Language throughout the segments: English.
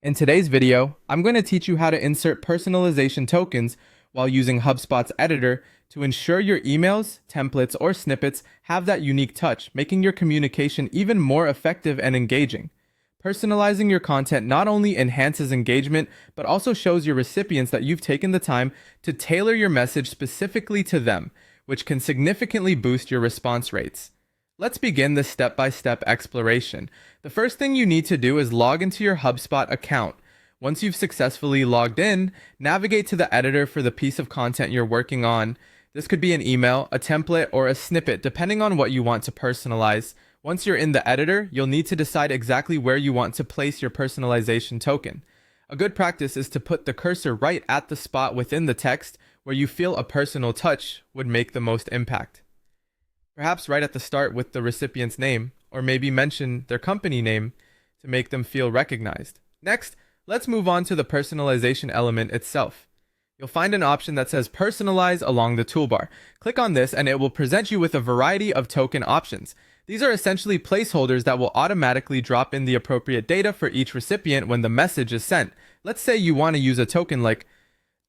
In today's video, I'm going to teach you how to insert personalization tokens while using HubSpot's editor to ensure your emails, templates, or snippets have that unique touch, making your communication even more effective and engaging. Personalizing your content not only enhances engagement, but also shows your recipients that you've taken the time to tailor your message specifically to them, which can significantly boost your response rates. Let's begin this step-by-step exploration. The first thing you need to do is log into your HubSpot account. Once you've successfully logged in, navigate to the editor for the piece of content you're working on. This could be an email, a template, or a snippet, depending on what you want to personalize. Once you're in the editor, you'll need to decide exactly where you want to place your personalization token. A good practice is to put the cursor right at the spot within the text where you feel a personal touch would make the most impact. Perhaps right at the start with the recipient's name, or maybe mention their company name to make them feel recognized. Next, let's move on to the personalization element itself. You'll find an option that says Personalize along the toolbar. Click on this and it will present you with a variety of token options. These are essentially placeholders that will automatically drop in the appropriate data for each recipient when the message is sent. Let's say you want to use a token like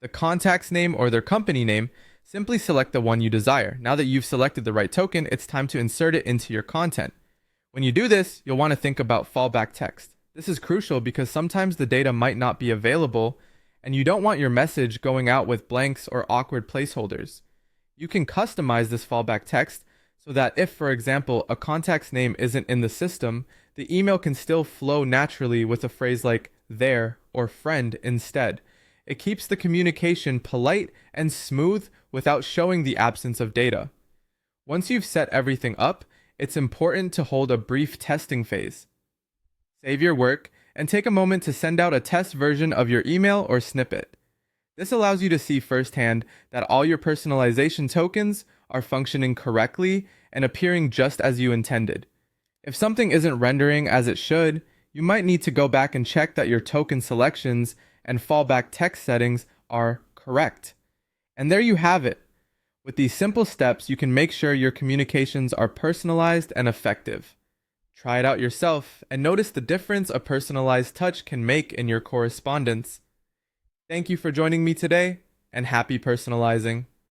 the contact's name or their company name. Simply select the one you desire. Now that you've selected the right token, it's time to insert it into your content. When you do this, you'll want to think about fallback text. This is crucial because sometimes the data might not be available, and you don't want your message going out with blanks or awkward placeholders. You can customize this fallback text so that if, for example, a contact's name isn't in the system, the email can still flow naturally with a phrase like "their" or "friend" instead. It keeps the communication polite and smooth without showing the absence of data. Once you've set everything up, it's important to hold a brief testing phase. Save your work and take a moment to send out a test version of your email or snippet. This allows you to see firsthand that all your personalization tokens are functioning correctly and appearing just as you intended. If something isn't rendering as it should, you might need to go back and check that your token selections and fallback text settings are correct. And there you have it. With these simple steps, you can make sure your communications are personalized and effective. Try it out yourself and notice the difference a personalized touch can make in your correspondence. Thank you for joining me today, and happy personalizing.